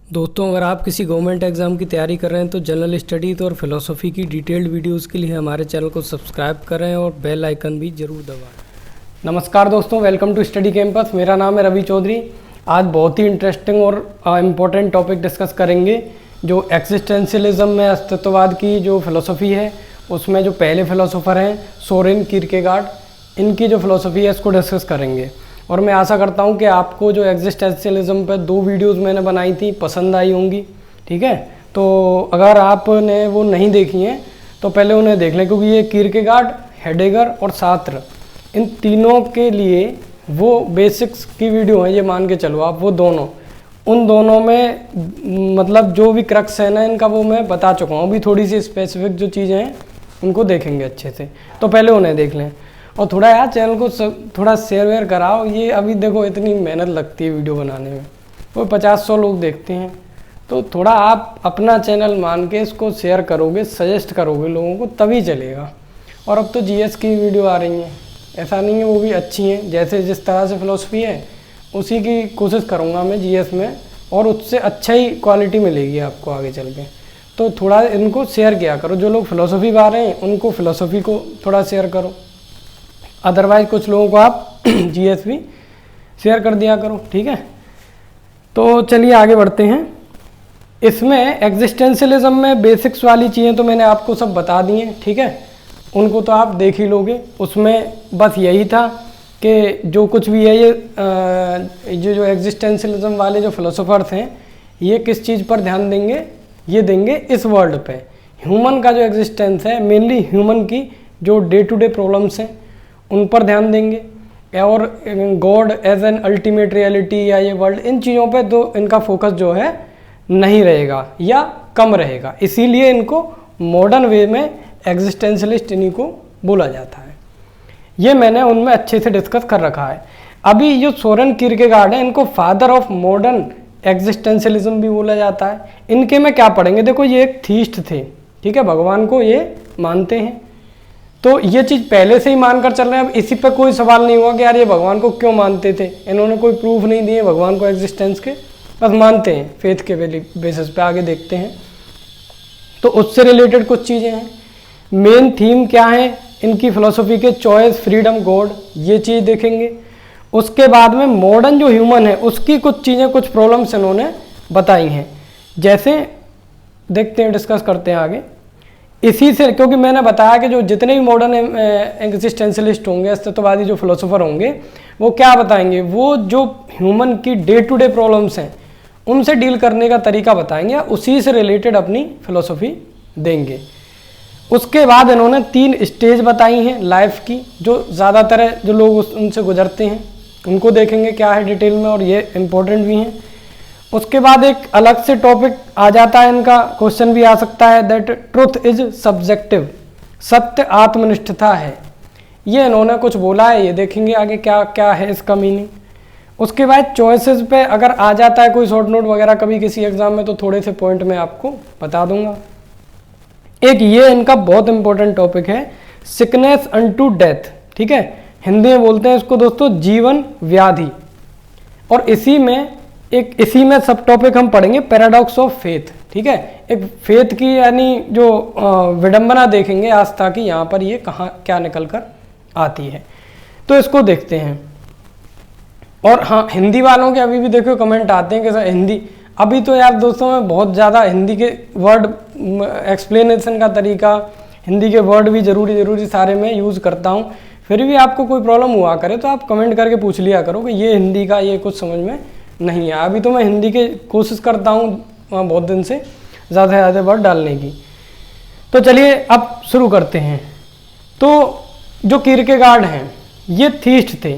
दोस्तों, अगर आप किसी गवर्नमेंट एग्ज़ाम की तैयारी कर रहे हैं तो जनरल स्टडीज़ और फिलोसफी की डिटेल्ड वीडियोस के लिए हमारे चैनल को सब्सक्राइब करें और बेल आइकन भी ज़रूर दबाएं। नमस्कार दोस्तों, वेलकम टू स्टडी कैंपस। मेरा नाम है रवि चौधरी। आज बहुत ही इंटरेस्टिंग और इम्पोर्टेंट टॉपिक डिस्कस करेंगे। जो एक्जिस्टेंशियलिज्म में अस्तित्ववाद की जो फिलोसफी है, उसमें जो पहले फिलोसोफर हैं सोरेन किरकेगार्ड, इनकी जो फिलोसफी है इसको डिस्कस करेंगे। और मैं आशा करता हूं कि आपको जो एक्जिस्टेंशियलिज्म पे 2 वीडियोस मैंने बनाई थी पसंद आई होंगी। ठीक है, तो अगर आपने वो नहीं देखी हैं तो पहले उन्हें देख लें, क्योंकि ये किरकेगार्ड, हेडेगर और सार्त्र, इन तीनों के लिए वो बेसिक्स की वीडियो है। ये मान के चलो आप, वो दोनों, उन दोनों में मतलब जो भी क्रक्स है ना इनका, वो मैं बता चुका हूँ। अभी थोड़ी सी स्पेसिफिक जो चीज़ें हैं उनको देखेंगे अच्छे से, तो पहले उन्हें देख लें। और थोड़ा यार चैनल को थोड़ा शेयर वेयर कराओ। ये अभी देखो इतनी मेहनत लगती है वीडियो बनाने में, वो 50-100 लोग देखते हैं, तो थोड़ा आप अपना चैनल मान के इसको शेयर करोगे, सजेस्ट करोगे लोगों को, तभी चलेगा। और अब तो जीएस की वीडियो आ रही हैं, ऐसा नहीं है, वो भी अच्छी हैं। जैसे जिस तरह से फिलोसफी है उसी की कोशिश करूँगा मैं जीएस में, और उससे अच्छा ही क्वालिटी मिलेगी आपको आगे चल के। तो थोड़ा इनको शेयर किया करो। जो लोग फिलोसफी पा रहे हैं उनको फिलोसफी को थोड़ा शेयर करो, अदरवाइज कुछ लोगों को आप जीएस भी शेयर कर दिया करो। ठीक है, तो चलिए आगे बढ़ते हैं। इसमें एग्जिस्टेंशियलिज्म में बेसिक्स वाली चीज़ें तो मैंने आपको सब बता दी हैं। ठीक है, उनको तो आप देख ही लोगे। उसमें बस यही था कि जो कुछ भी है ये जो एग्जिस्टेंशियलिज्म वाले जो फिलोसोफर्स हैं, ये किस चीज़ पर ध्यान देंगे, ये देंगे इस वर्ल्ड पे। ह्यूमन का जो एग्जिस्टेंस है, मेनली ह्यूमन की जो डे टू डे प्रॉब्लम्स हैं उन पर ध्यान देंगे, और God as an ultimate reality या ये वर्ल्ड, इन चीज़ों पे तो इनका फोकस जो है नहीं रहेगा या कम रहेगा। इसीलिए इनको मॉडर्न वे में एग्जिस्टेंशलिस्ट इन्हीं को बोला जाता है। ये मैंने उनमें अच्छे से डिस्कस कर रखा है। अभी जो सोरेन किरकेगार्ड है, इनको फादर ऑफ मॉडर्न एग्जिस्टेंशलिज्म भी बोला जाता है। इनके में क्या पढ़ेंगे, देखो ये एक थीस्ट थे। ठीक है, भगवान को ये मानते हैं, तो ये चीज़ पहले से ही मानकर चल रहे हैं। अब इसी पे कोई सवाल नहीं हुआ कि यार ये भगवान को क्यों मानते थे। इन्होंने कोई प्रूफ नहीं दिए भगवान को एग्जिस्टेंस के, बस मानते हैं फेथ के बेसिस पे। आगे देखते हैं, तो उससे रिलेटेड कुछ चीज़ें हैं। मेन थीम क्या है इनकी फिलोसफी के, चॉइस, फ्रीडम, गॉड, ये चीज़ देखेंगे। उसके बाद में मॉडर्न जो ह्यूमन है उसकी कुछ चीज़ें, कुछ प्रॉब्लम्स इन्होंने बताई हैं। जैसे देखते हैं, डिस्कस करते हैं आगे इसी से, क्योंकि मैंने बताया कि जो जितने भी मॉडर्न एग्जिस्टेंशियलिस्ट होंगे, अस्तित्ववादी जो फिलोसोफर होंगे, वो क्या बताएंगे, वो जो ह्यूमन की डे टू डे प्रॉब्लम्स हैं उनसे डील करने का तरीका बताएंगे, उसी से रिलेटेड अपनी फिलोसफी देंगे। उसके बाद इन्होंने 3 स्टेज बताई हैं लाइफ की, जो ज़्यादातर जो लोग उनसे गुजरते हैं, उनको देखेंगे क्या है डिटेल में, और ये इम्पोर्टेंट भी हैं। उसके बाद एक अलग से टॉपिक आ जाता है, इनका क्वेश्चन भी आ सकता है, दैट ट्रुथ इज सब्जेक्टिव, सत्य आत्मनिष्ठता है। ये इन्होंने कुछ बोला है, ये देखेंगे आगे क्या क्या है इसका मीनिंग। उसके बाद चॉइसेस पे अगर आ जाता है कोई शॉर्ट नोट वगैरह कभी किसी एग्जाम में, तो थोड़े से पॉइंट मैं आपको बता दूंगा। एक ये इनका बहुत इंपॉर्टेंट टॉपिक है, सिकनेस अनटू डेथ। ठीक है, हिंदी में बोलते हैं इसको दोस्तों जीवन व्याधि। और इसी में सब टॉपिक हम पढ़ेंगे, पैराडॉक्स ऑफ फेथ। ठीक है, एक फेथ की यानी जो विडंबना देखेंगे आस्था की, यहाँ पर ये कहाँ क्या निकल कर आती है, तो इसको देखते हैं। और हाँ, हिंदी वालों के अभी भी देखो कमेंट आते हैं कि सर हिंदी, अभी तो यार दोस्तों मैं बहुत ज़्यादा हिंदी के वर्ड एक्सप्लेनेशन का तरीका, हिंदी के वर्ड भी ज़रूरी सारे मैं यूज़ करता हूँ। फिर भी आपको कोई प्रॉब्लम हुआ करे तो आप कमेंट करके पूछ लिया करो कि ये हिंदी का ये कुछ समझ में नहीं है। अभी तो मैं हिंदी के कोशिश करता हूँ बहुत दिन से ज़्यादा से ज़्यादा वर्ड डालने की। तो चलिए अब शुरू करते हैं। तो जो किरकेगार्ड हैं ये थीस्ट थे।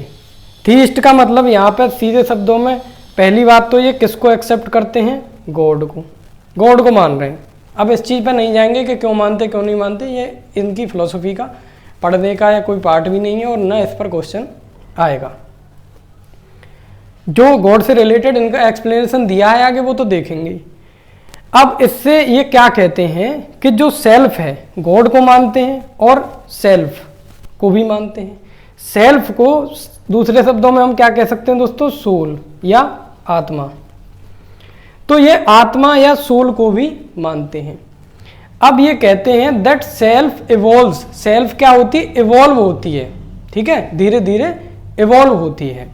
थीस्ट का मतलब यहाँ पर सीधे शब्दों में, पहली बात तो ये किसको एक्सेप्ट करते हैं, गॉड को, गॉड को मान रहे हैं। अब इस चीज़ पर नहीं जाएंगे कि क्यों मानते क्यों नहीं मानते, ये इनकी फिलोसफी का पढ़ने का या कोई पार्ट भी नहीं है, और ना इस पर क्वेश्चन आएगा। जो गॉड से रिलेटेड इनका एक्सप्लेनेशन दिया है आगे, वो तो देखेंगे। अब इससे ये क्या कहते हैं कि जो सेल्फ है, गॉड को मानते हैं और सेल्फ को भी मानते हैं। सेल्फ को दूसरे शब्दों में हम क्या कह सकते हैं दोस्तों, सोल या आत्मा। तो ये आत्मा या सोल को भी मानते हैं। अब ये कहते हैं दैट सेल्फ इवॉल्व्स, सेल्फ क्या होती है, इवॉल्व होती है, ठीक है, धीरे धीरे इवॉल्व होती है।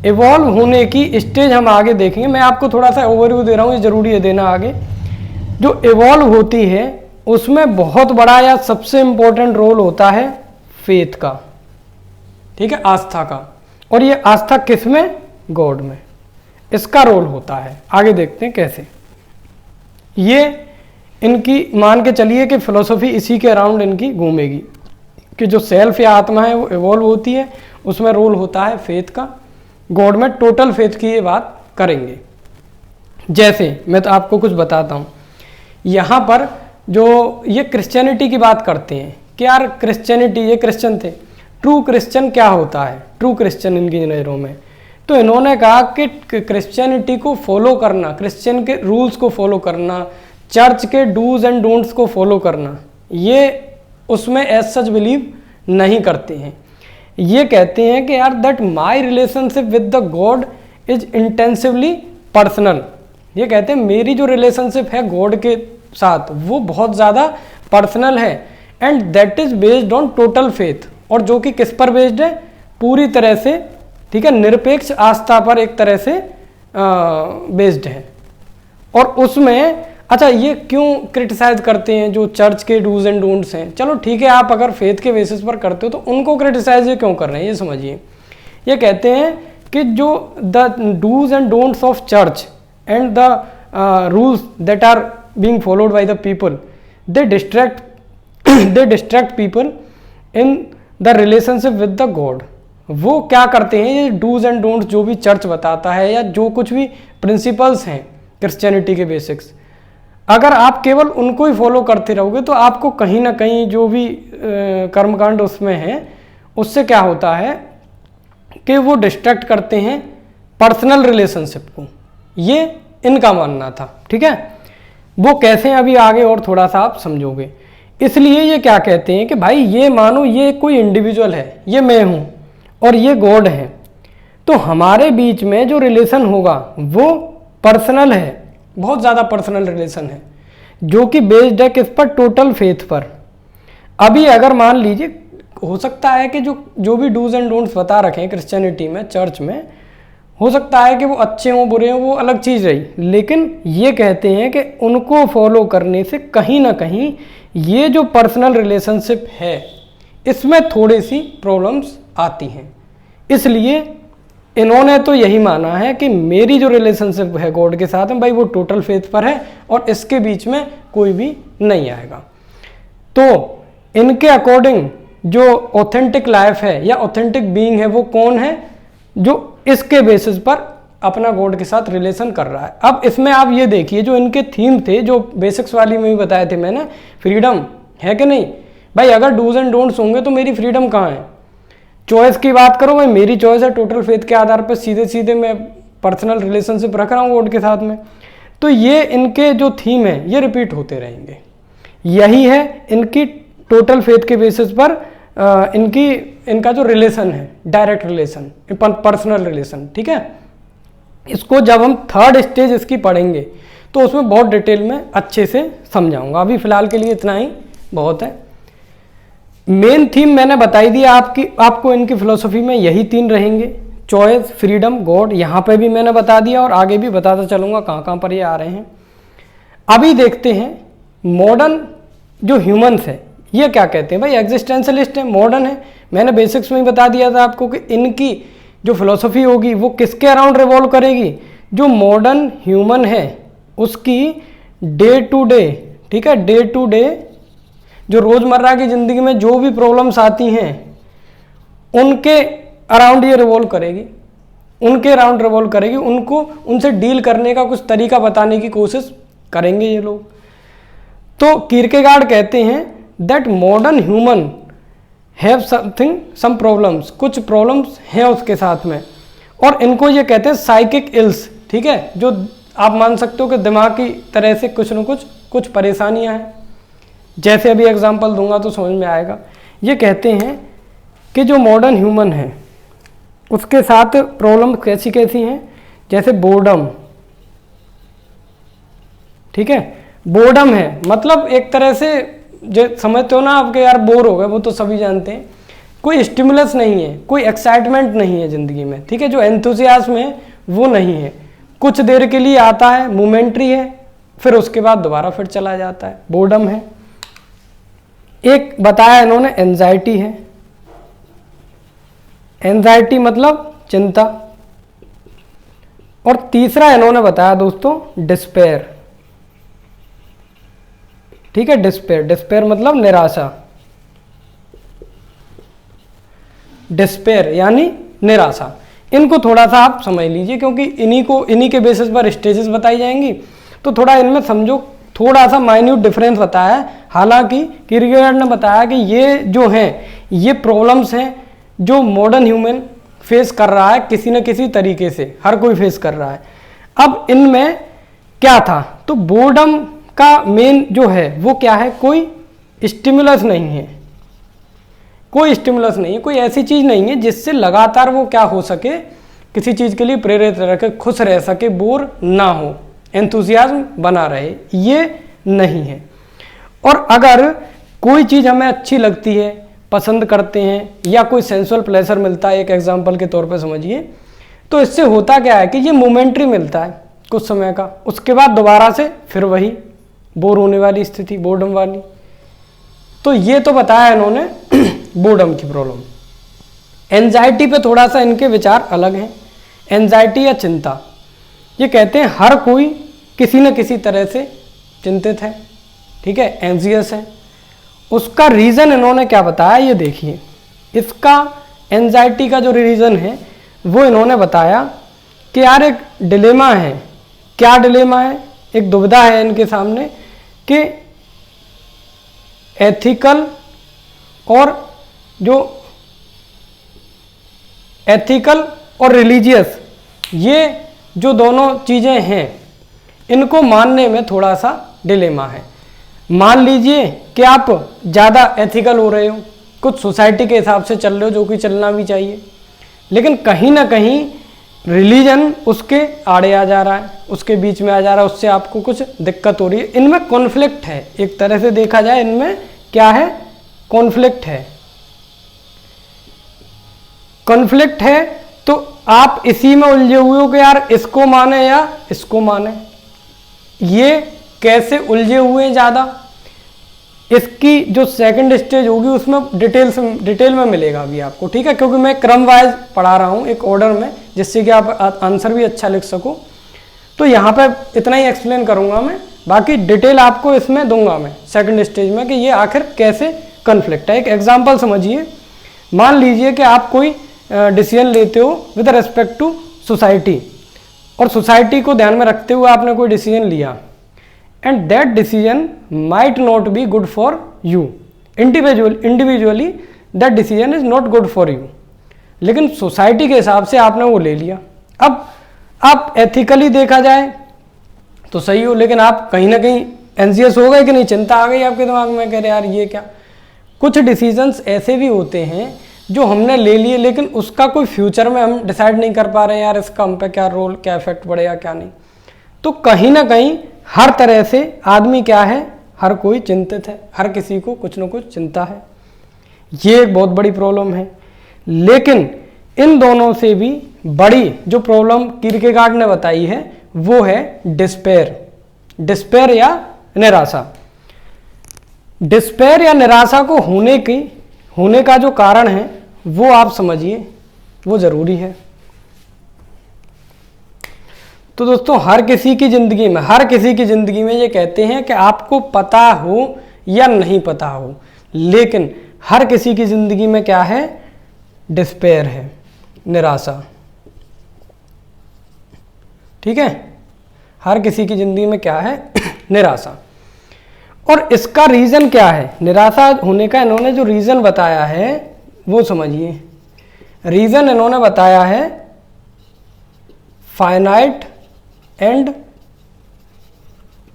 इवॉल्व होने की स्टेज हम आगे देखेंगे, मैं आपको थोड़ा सा ओवरव्यू दे रहा हूँ, ये जरूरी है देना आगे। जो इवॉल्व होती है उसमें बहुत बड़ा या सबसे इंपॉर्टेंट रोल होता है फेथ का, ठीक है, आस्था का। और ये आस्था किस में, गॉड में, इसका रोल होता है। आगे देखते हैं कैसे। ये इनकी मान के चलिए कि फिलोसफी इसी के अराउंड इनकी घूमेगी कि जो सेल्फ या आत्मा है वो इवॉल्व होती है, उसमें रोल होता है फेथ का, गॉड में टोटल फेथ की ये बात करेंगे। जैसे मैं तो आपको कुछ बताता हूँ, यहाँ पर जो ये क्रिश्चियनिटी की बात करते हैं कि यार क्रिश्चियनिटी, ये क्रिश्चियन थे, ट्रू क्रिश्चियन क्या होता है, ट्रू क्रिश्चियन इनकी नज़रों में, तो इन्होंने कहा कि क्रिश्चियनिटी को फॉलो करना, क्रिश्चियन के रूल्स को फॉलो करना, चर्च के डूज एंड डोंट्स को फॉलो करना, ये उसमें एज सच बिलीव नहीं करते हैं। ये कहते हैं कि यार that my relationship with the God is intensively personal. ये कहते हैं मेरी जो रिलेशनशिप है गॉड के साथ वो बहुत ज़्यादा पर्सनल है, and that is based on total faith, और जो कि किस पर बेस्ड है, पूरी तरह से, ठीक है, निरपेक्ष आस्था पर एक तरह से बेस्ड है। और उसमें अच्छा ये क्यों क्रिटिसाइज करते हैं जो चर्च के डूज एंड डोंट्स हैं, चलो ठीक है आप अगर फेथ के बेसिस पर करते हो तो उनको क्रिटिसाइज ये क्यों कर रहे हैं, ये समझिए। ये कहते हैं कि जो the dos and don'ts of church and the rules that are being followed by the people, they distract people in the relationship with the God. वो क्या करते हैं, ये डूज एंड डोंट्स जो भी चर्च बताता है या जो कुछ भी प्रिंसिपल्स हैं क्रिश्चियनिटी के बेसिक्स, अगर आप केवल उनको ही फॉलो करते रहोगे तो आपको कहीं ना कहीं जो भी कर्मकांड उसमें है उससे क्या होता है कि वो डिस्ट्रैक्ट करते हैं पर्सनल रिलेशनशिप को। ये इनका मानना था, ठीक है। वो कैसे अभी आगे और थोड़ा सा आप समझोगे। इसलिए ये क्या कहते हैं कि भाई ये मानो ये कोई इंडिविजुअल है, ये मैं हूँ और ये गॉड है, तो हमारे बीच में जो रिलेशन होगा वो पर्सनल है, बहुत ज़्यादा पर्सनल रिलेशन है, जो कि बेस्ड है किस पर, टोटल फेथ पर। अभी अगर मान लीजिए हो सकता है कि जो भी डूज एंड डोंट्स बता रखे हैं क्रिश्चियनिटी में, चर्च में, हो सकता है कि वो अच्छे हों बुरे हों, वो अलग चीज़ रही, लेकिन ये कहते हैं कि उनको फॉलो करने से कहीं ना कहीं ये जो पर्सनल रिलेशनशिप है इसमें थोड़ी सी प्रॉब्लम्स आती हैं। इसलिए इन्होंने तो यही माना है कि मेरी जो रिलेशनशिप है गॉड के साथ में भाई वो टोटल फेथ पर है और इसके बीच में कोई भी नहीं आएगा। तो इनके अकॉर्डिंग जो ऑथेंटिक लाइफ है या ऑथेंटिक बीइंग है वो कौन है, जो इसके बेसिस पर अपना गॉड के साथ रिलेशन कर रहा है। अब इसमें आप ये देखिए जो इनके थीम थे, जो बेसिक्स वाली में भी बताए थे मैंने, फ्रीडम है कि नहीं भाई, अगर डूज एंड डोंट्स होंगे तो मेरी फ्रीडम कहाँ है। चॉइस की बात करो भाई, मेरी चॉइस है टोटल फेथ के आधार पर, सीधे सीधे मैं पर्सनल रिलेशनशिप रख रहा हूँ गॉड के साथ में। तो ये इनके जो थीम है ये रिपीट होते रहेंगे। यही है इनकी टोटल फेथ के बेसिस पर इनका जो रिलेशन है, डायरेक्ट रिलेशन, पर्सनल रिलेशन, ठीक है। इसको जब हम थर्ड स्टेज इसकी पढ़ेंगे तो उसमें बहुत डिटेल में अच्छे से समझाऊंगा। अभी फिलहाल के लिए इतना ही बहुत है। मेन थीम मैंने बताई दी आपको इनकी फिलोसफी में यही तीन रहेंगे, चॉइस, फ्रीडम, गॉड। यहाँ पे भी मैंने बता दिया और आगे भी बताता चलूँगा कहाँ कहाँ पर ये आ रहे हैं। अभी देखते हैं मॉडर्न जो ह्यूमंस है ये क्या कहते हैं। भाई एग्जिस्टेंशलिस्ट है, मॉडर्न है, मैंने बेसिक्स में ही बता दिया था आपको कि इनकी जो फिलोसफी होगी वो किसके अराउंड रिवॉल्व करेगी। जो मॉडर्न ह्यूमन है उसकी डे टू डे, ठीक है, डे टू डे जो रोज़मर्रा की ज़िंदगी में जो भी प्रॉब्लम्स आती हैं उनके अराउंड ये रिवॉल्व करेगी, उनके अराउंड रिवॉल्व करेगी, उनको उनसे डील करने का कुछ तरीका बताने की कोशिश करेंगे ये लोग। तो कीरकेगार्ड कहते हैं that modern human have some problems, कुछ प्रॉब्लम्स हैं उसके साथ में, और इनको ये कहते हैं साइकिक इल्स, ठीक है, जो आप मान सकते हो कि दिमाग की तरह से कुछ न कुछ परेशानियां हैं। जैसे अभी एग्जांपल दूंगा तो समझ में आएगा। ये कहते हैं कि जो मॉडर्न ह्यूमन है उसके साथ प्रॉब्लम कैसी कैसी हैं, जैसे बोर्डम, ठीक है। बोर्डम है मतलब एक तरह से जो समझते हो ना आपके यार बोर हो गए, वो तो सभी जानते हैं। कोई स्टिमुलस नहीं है, कोई एक्साइटमेंट नहीं है ज़िंदगी में, ठीक है। जो एंथुसियाज्म है वो नहीं है, कुछ देर के लिए आता है, मोमेंट्री है, फिर उसके बाद दोबारा फिर चला जाता है, बोर्डम है। एक बताया इन्होंने एंजाइटी है, एंजाइटी मतलब चिंता। और तीसरा इन्होंने बताया दोस्तों डिस्पेयर, ठीक है। डिस्पेयर, डिस्पेयर मतलब निराशा, डिस्पेयर यानी निराशा। इनको थोड़ा सा आप समझ लीजिए क्योंकि इन्हीं के बेसिस पर स्टेजेस बताई जाएंगी, तो थोड़ा इनमें समझो, थोड़ा सा माइन्यूट डिफरेंस बताया है। हालांकि किरकेगार्ड ने बताया कि ये जो हैं ये प्रॉब्लम्स हैं जो मॉडर्न ह्यूमन फेस कर रहा है किसी न किसी तरीके से, हर कोई फेस कर रहा है। अब इनमें क्या था, तो बोर्डम का मेन जो है वो क्या है, कोई स्टिमुलस नहीं है, कोई स्टिमुलस नहीं है, कोई ऐसी चीज़ नहीं है जिससे लगातार वो क्या हो सके, किसी चीज़ के लिए प्रेरित रह के खुश रह सके, बोर ना हो, एंथुसियाज्म बना रहे, ये नहीं है। और अगर कोई चीज़ हमें अच्छी लगती है, पसंद करते हैं, या कोई सेंसुअल प्लेजर मिलता है, एक एग्जांपल के तौर पे समझिए, तो इससे होता क्या है कि ये मोमेंट्री मिलता है कुछ समय का, उसके बाद दोबारा से फिर वही बोर होने वाली स्थिति, बोर्डम वाली। तो ये तो बताया इन्होंने बोर्डम की प्रॉब्लम। एंजाइटी पे थोड़ा सा इनके विचार अलग हैं। एंजाइटी या चिंता, ये कहते हैं हर कोई किसी न किसी तरह से चिंतित है, ठीक है, एंजियस है। उसका रीज़न इन्होंने क्या बताया, ये देखिए। इसका एंजाइटी का जो रीज़न है वो इन्होंने बताया कि यार एक डिलेमा है। क्या डिलेमा है, एक दुविधा है इनके सामने कि एथिकल और जो एथिकल और रिलीजियस, ये जो दोनों चीज़ें हैं इनको मानने में थोड़ा सा डिलेमा है। मान लीजिए कि आप ज़्यादा एथिकल हो रहे हो, कुछ सोसाइटी के हिसाब से चल रहे हो, जो कि चलना भी चाहिए, लेकिन कहीं ना कहीं रिलीजन उसके आड़े आ जा रहा है, उसके बीच में आ जा रहा है, उससे आपको कुछ दिक्कत हो रही है। इनमें कॉन्फ्लिक्ट है, एक तरह से देखा जाए इनमें क्या है, कॉन्फ्लिक्ट है। कॉन्फ्लिक्ट है तो आप इसी में उलझे हुए हो कि यार इसको माने या इसको माने। ये कैसे उलझे हुए हैं ज़्यादा, इसकी जो सेकंड स्टेज होगी उसमें डिटेल में मिलेगा अभी आपको, ठीक है, क्योंकि मैं क्रम वाइज पढ़ा रहा हूँ एक ऑर्डर में, जिससे कि आप आंसर भी अच्छा लिख सको। तो यहाँ पे इतना ही एक्सप्लेन करूँगा मैं, बाकी डिटेल आपको इसमें दूंगा मैं सेकंड स्टेज में कि ये आखिर कैसे कन्फ्लिक्ट है। एक एग्जाम्पल समझिए, मान लीजिए कि आप कोई डिसीजन लेते हो विद रेस्पेक्ट टू सोसाइटी, और सोसाइटी को ध्यान में रखते हुए आपने कोई डिसीजन लिया, and that decision might not be good for you individually, that decision is not good for you, लेकिन सोसाइटी के हिसाब से आपने वो ले लिया। अब आप एथिकली देखा जाए तो सही हो, लेकिन आप कहीं ना कहीं एंजियस हो गए कि नहीं, चिंता आ गई आपके दिमाग में, कह रहे यार ये क्या। कुछ डिसीजंस ऐसे भी होते हैं जो हमने ले लिए, लेकिन उसका कोई फ्यूचर में हम डिसाइड नहीं कर पा रहे हैं, यार इसका हम पे क्या रोल, क्या इफेक्ट पड़ेगा, क्या नहीं। तो कहीं ना कहीं हर तरह से आदमी क्या है, हर कोई चिंतित है, हर किसी को कुछ ना कुछ चिंता है। ये एक बहुत बड़ी प्रॉब्लम है। लेकिन इन दोनों से भी बड़ी जो प्रॉब्लम किरकेगार्ड ने बताई है वो है डिस्पेयर, डिस्पेयर या निराशा। डिस्पेयर या निराशा को होने का जो कारण है वो आप समझिए, वो जरूरी है। तो दोस्तों हर किसी की जिंदगी में ये कहते हैं कि आपको पता हो या नहीं पता हो, लेकिन हर किसी की जिंदगी में क्या है, डिस्पेयर है, निराशा, ठीक है। हर किसी की जिंदगी में क्या है, निराशा। और इसका रीजन क्या है, निराशा होने का इन्होंने जो रीजन बताया है वो समझिए। रीजन इन्होंने बताया है फाइनाइट एंड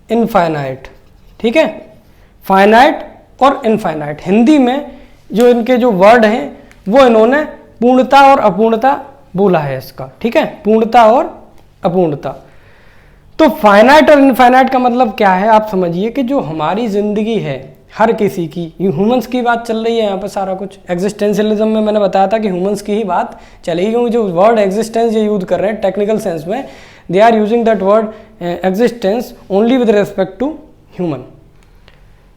इनफाइनाइट, ठीक है, फाइनाइट और इनफाइनाइट। हिंदी में जो इनके जो वर्ड हैं वो इन्होंने पूर्णता और अपूर्णता बोला है इसका, ठीक है, पूर्णता और अपूर्णता। तो फाइनाइट और इनफाइनाइट का मतलब क्या है, आप समझिए कि जो हमारी ज़िंदगी है हर किसी की, ह्यूमंस की बात चल रही है यहाँ पे सारा कुछ। एग्जिस्टेंशियलिज्म में मैंने बताया था कि ह्यूमंस की ही बात चलेगी, क्योंकि जो वर्ड एग्जिस्टेंस ये यूज़ कर रहे हैं टेक्निकल सेंस में, they are using that word existence only with respect to human.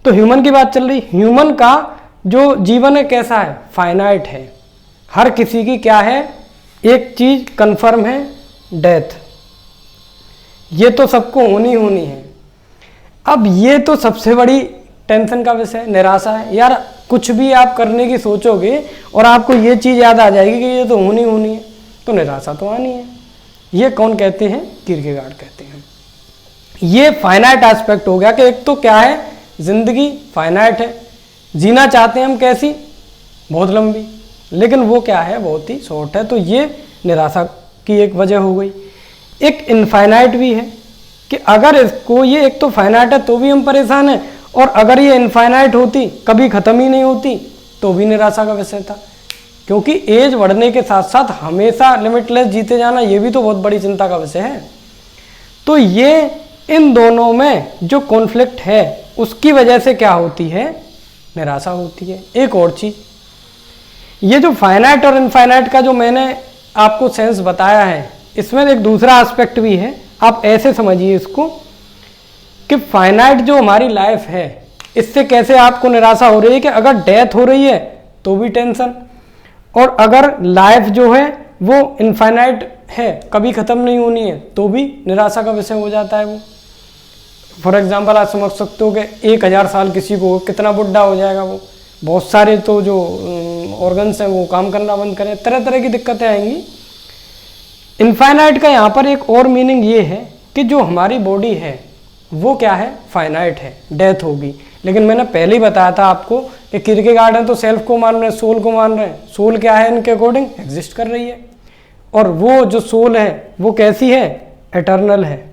तो ह्यूमन की बात चल रही, ह्यूमन का जो जीवन है कैसा है, फाइनाइट है। हर किसी की क्या है, एक चीज़ कन्फर्म है, डेथ। ये तो सबको होनी होनी है। अब ये तो सबसे बड़ी टेंशन का विषय, निराशा है। यार कुछ भी आप करने की सोचोगे और आपको ये चीज़ याद आ जाएगी कि ये तो होनी होनी है, तो निराशा तो आनी है। ये कौन कहते हैं, किरकेगार्ड कहते हैं। ये फाइनाइट एस्पेक्ट हो गया कि एक तो क्या है, जिंदगी फाइनाइट है, जीना चाहते हैं हम कैसी, बहुत लंबी, लेकिन वो क्या है, बहुत ही शॉर्ट है। तो ये निराशा की एक वजह हो गई। एक इनफाइनाइट भी है कि अगर इसको, ये एक तो फाइनाइट है तो भी हम परेशान हैं, और अगर ये इनफाइनाइट होती, कभी ख़त्म ही नहीं होती, तो भी निराशा का विषय था। क्योंकि एज बढ़ने के साथ साथ हमेशा लिमिटलेस जीते जाना, ये भी तो बहुत बड़ी चिंता का विषय है। तो ये इन दोनों में जो कॉन्फ्लिक्ट है उसकी वजह से क्या होती है, निराशा होती है। एक और चीज़, ये जो फाइनाइट और इनफाइनाइट का जो मैंने आपको सेंस बताया है, इसमें एक दूसरा एस्पेक्ट भी है। आप ऐसे समझिए इसको कि फाइनाइट जो हमारी लाइफ है, इससे कैसे आपको निराशा हो रही है कि अगर डेथ हो रही है तो भी टेंशन, और अगर लाइफ जो है वो इनफाइनाइट है, कभी ख़त्म नहीं होनी है, तो भी निराशा का विषय हो जाता है वो। फॉर एग्जांपल आप समझ सकते हो कि 1000 साल किसी को, कितना बुढ़ा हो जाएगा वो, बहुत सारे तो जो ऑर्गन्स हैं वो काम करना बंद करें, तरह तरह की दिक्कतें आएंगी। इनफाइनाइट का यहाँ पर एक और मीनिंग ये है कि जो हमारी बॉडी है वो क्या है, फाइनाइट है, डेथ होगी। लेकिन मैंने पहले ही बताया था आपको कि किरकेगार्ड है तो सेल्फ को मान रहे हैं, सोल को मान रहे हैं। सोल क्या है, इनके अकॉर्डिंग एग्जिस्ट कर रही है, और वो जो सोल है वो कैसी है, एटर्नल है।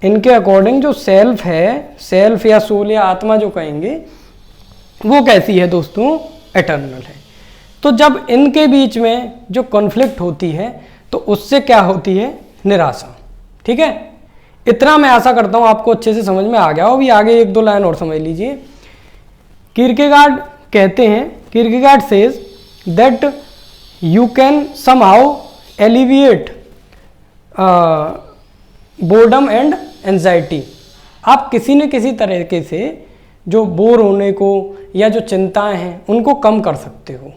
इनके अकॉर्डिंग जो सेल्फ है, सेल्फ या सोल या आत्मा जो कहेंगे, वो कैसी है दोस्तों, एटर्नल है। तो जब इनके बीच में जो कॉन्फ्लिक्ट होती है तो उससे क्या होती है, निराशा। ठीक है, इतना मैं आशा करता हूं आपको अच्छे से समझ में आ गया हो। अभी आगे एक दो लाइन और समझ लीजिए। किरकेगार्ड कहते हैं, Kierkegaard says that you can somehow alleviate boredom and anxiety. आप किसी न किसी तरीके से जो बोर होने को या जो चिंताएं हैं उनको कम कर सकते हो,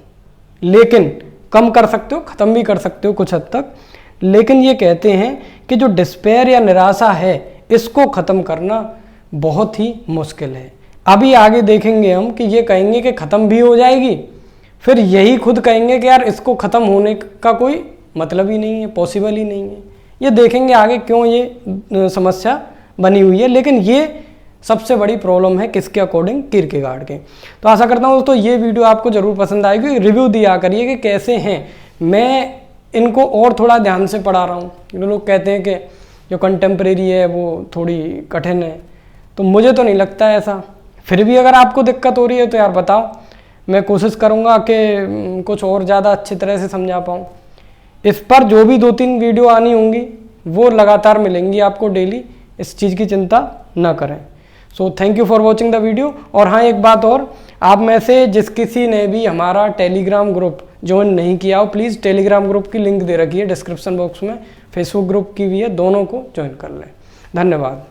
लेकिन कम कर सकते हो, ख़त्म भी कर सकते हो कुछ हद तक। लेकिन ये कहते हैं कि जो डिस्पेयर या निराशा है, इसको ख़त्म करना बहुत ही मुश्किल है। अभी आगे देखेंगे हम कि ये कहेंगे कि ख़त्म भी हो जाएगी, फिर यही खुद कहेंगे कि यार इसको ख़त्म होने का कोई मतलब ही नहीं है, पॉसिबल ही नहीं है। ये देखेंगे आगे क्यों ये समस्या बनी हुई है। लेकिन ये सबसे बड़ी प्रॉब्लम है किसके अकॉर्डिंग, किरकेगार्ड के। तो आशा करता हूँ दोस्तों ये वीडियो आपको ज़रूर पसंद आएगी। रिव्यू दिया करिए कि कैसे हैं। मैं इनको और थोड़ा ध्यान से पढ़ा रहा हूँ। लोग कहते हैं कि जो कंटेम्प्रेरी है वो थोड़ी कठिन है, तो मुझे तो नहीं लगता है ऐसा। फिर भी अगर आपको दिक्कत हो रही है तो यार बताओ, मैं कोशिश करूँगा कि कुछ और ज़्यादा अच्छी तरह से समझा पाऊँ। इस पर जो भी 2-3 वीडियो आनी होंगी वो लगातार मिलेंगी आपको डेली, इस चीज़ की चिंता ना करें। So thank you for watching the video. और हाँ, एक बात और, आप में से जिस किसी ने भी हमारा टेलीग्राम ग्रुप ज्वाइन नहीं किया हो, प्लीज़ टेलीग्राम ग्रुप की लिंक दे रखी है डिस्क्रिप्शन बॉक्स में, फेसबुक ग्रुप की भी है, दोनों को ज्वाइन कर लें। धन्यवाद।